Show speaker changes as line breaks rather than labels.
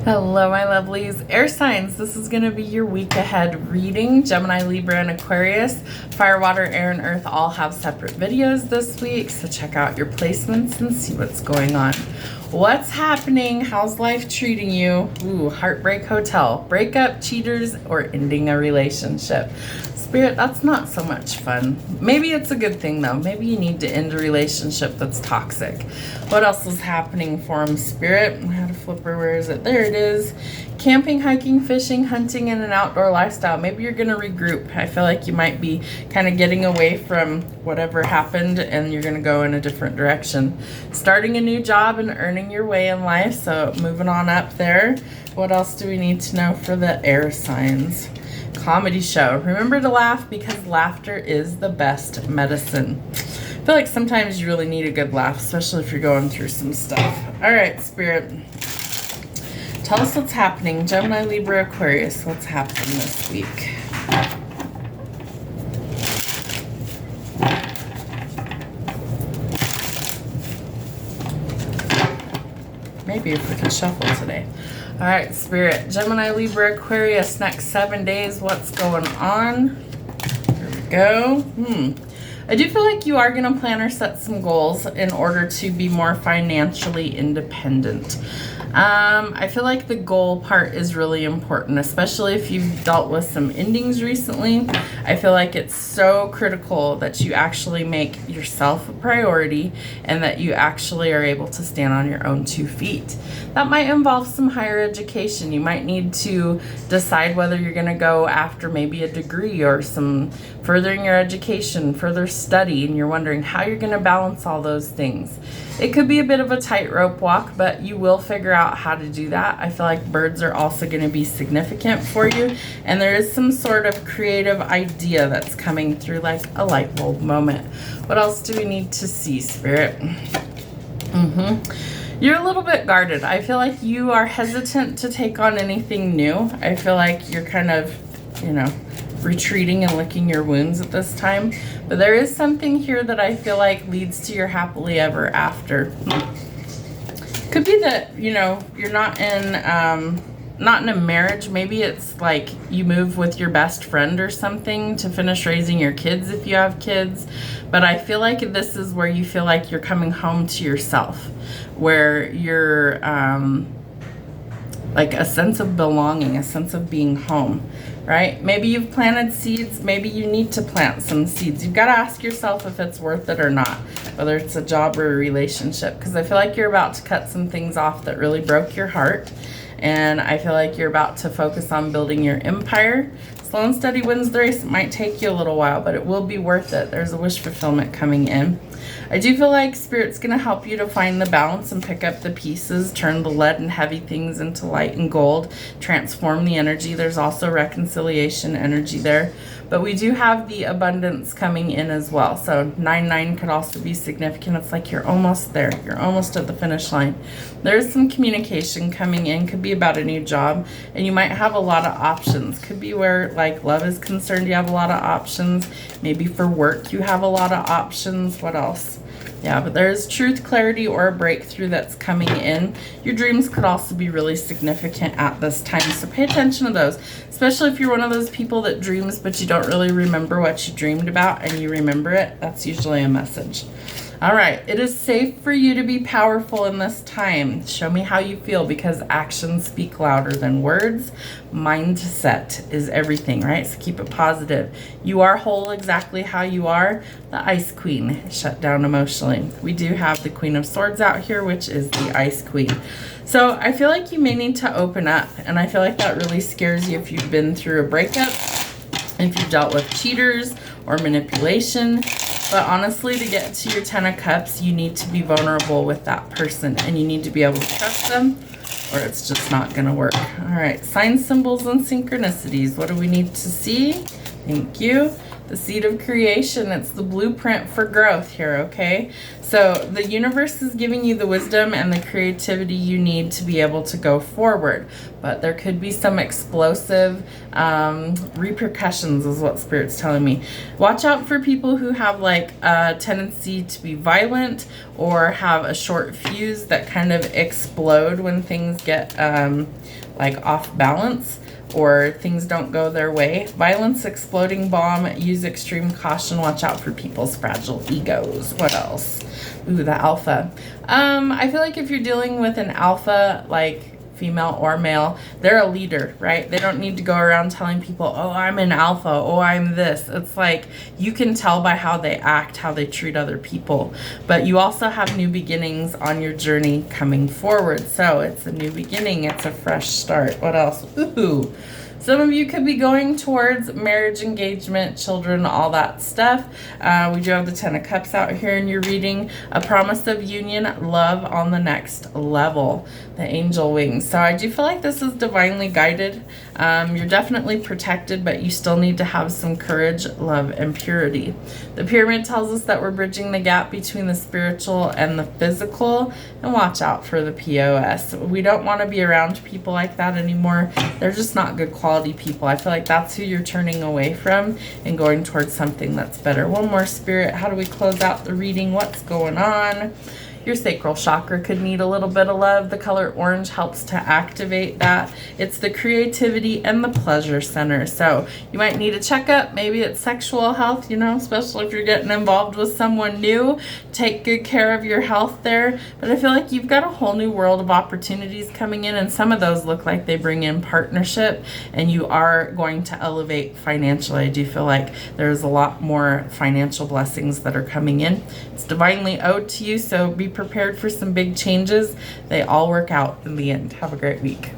Hello, my lovelies. Air signs, this is going to be your week ahead reading. Gemini, Libra, and Aquarius. Fire, water, air, and earth all have separate videos this week, so check out your placements and see what's going on. What's happening? How's life treating you? Ooh, heartbreak hotel. Breakup, cheaters, or ending a relationship. Spirit, that's not so much fun. Maybe it's a good thing, though. Maybe you need to end a relationship that's toxic. What else is happening for him, Spirit? I had a flipper. Where is it? There it is. Camping, hiking, fishing, hunting, and an outdoor lifestyle. Maybe you're going to regroup. I feel like you might be kind of getting away from whatever happened and you're going to go in a different direction. Starting a new job and earning your way in life. So moving on up there. What else do we need to know for the air signs? Comedy show. Remember to laugh because laughter is the best medicine. I feel like sometimes you really need a good laugh, especially if you're going through some stuff. All right, Spirit. Tell us what's happening. Gemini, Libra, Aquarius. What's happening this week? Maybe if we can shuffle today. All right, Spirit. Gemini, Libra, Aquarius. Next 7 days. What's going on? Here we go. I do feel like you are going to plan or set some goals in order to be more financially independent. I feel like the goal part is really important, especially if you've dealt with some endings recently. I feel like it's so critical that you actually make yourself a priority and that you actually are able to stand on your own 2 feet. That might involve some higher education. You might need to decide whether you're going to go after maybe a degree or some furthering your education, further study, and you're wondering how you're going to balance all those things. It could be a bit of a tightrope walk, but you will figure out how to do that. I feel like birds are also going to be significant for you, and there is some sort of creative idea that's coming through, like a light bulb moment. What else do we need to see, Spirit? You're a little bit guarded. I feel like you are hesitant to take on anything new. I feel like you're kind of, retreating and licking your wounds at this time. But there is something here that I feel like leads to your happily ever after. Could be that, you're not in a marriage. Maybe it's like you move with your best friend or something to finish raising your kids if you have kids. But I feel like this is where you feel like you're coming home to yourself, where you're like a sense of belonging, a sense of being home, right? Maybe you've planted seeds. Maybe you need to plant some seeds. You've got to ask yourself if it's worth it or not, whether it's a job or a relationship, because I feel like you're about to cut some things off that really broke your heart. And I feel like you're about to focus on building your empire. Slow and steady wins the race. It might take you a little while, but it will be worth it. There's a wish fulfillment coming in. I do feel like Spirit's going to help you to find the balance and pick up the pieces, turn the lead and heavy things into light and gold, transform the energy. There's also reconciliation energy there. But we do have the abundance coming in as well. So 9-9 could also be significant. It's like you're almost there. You're almost at the finish line. There's some communication coming in. Could be about a new job. And you might have a lot of options. Could be where like love is concerned. You have a lot of options. Maybe for work you have a lot of options. What else? Yeah, but there's truth, clarity, or a breakthrough that's coming in. Your dreams could also be really significant at this time, so pay attention to those, especially if you're one of those people that dreams but you don't really remember what you dreamed about and you remember it. That's usually a message. All right, it is safe for you to be powerful in this time. Show me how you feel, because actions speak louder than words. Mindset is everything, right? So keep it positive. You are whole exactly how you are. The Ice Queen, shut down emotionally. We do have the Queen of Swords out here, which is the Ice Queen. So I feel like you may need to open up, and I feel like that really scares you if you've been through a breakup, if you've dealt with cheaters or manipulation. But honestly, to get to your 10 of Cups, you need to be vulnerable with that person, and you need to be able to trust them, or it's just not going to work. All right, signs, symbols, and synchronicities. What do we need to see? Thank you. the seed of creation. It's the blueprint for growth here, okay? So the universe is giving you the wisdom and the creativity you need to be able to go forward. But there could be some explosive repercussions is what Spirit's telling me. Watch out for people who have like a tendency to be violent or have a short fuse that kind of explode when things get like off balance or things don't go their way. Violence, exploding bomb, use extreme caution, watch out for people's fragile egos. What else? Ooh, the alpha. I feel like if you're dealing with an alpha, like female or male, they're a leader, right? They don't need to go around telling people, oh, I'm an alpha, oh, I'm this. It's like you can tell by how they act, how they treat other people. But you also have new beginnings on your journey coming forward. So it's a new beginning, it's a fresh start. What else? Ooh. Some of you could be going towards marriage, engagement, children, all that stuff. We do have the Ten of Cups out here in your reading. A promise of union, love on the next level. The angel wings. So I do feel like this is divinely guided. You're definitely protected, but you still need to have some courage, love, and purity. The pyramid tells us that we're bridging the gap between the spiritual and the physical. And watch out for the POS. We don't want to be around people like that anymore. They're just not good quality people. I feel like that's who you're turning away from and going towards something that's better. One more, Spirit. How do we close out the reading? What's going on? Your sacral chakra could need a little bit of love. The color orange helps to activate that. It's the creativity and the pleasure center. So you might need a checkup. Maybe it's sexual health, you know, especially if you're getting involved with someone new. Take good care of your health there. But I feel like you've got a whole new world of opportunities coming in, and some of those look like they bring in partnership, and you are going to elevate financially. I do feel like there's a lot more financial blessings that are coming in. It's divinely owed to you, so be prepared for some big changes. They all work out in the end. Have a great week.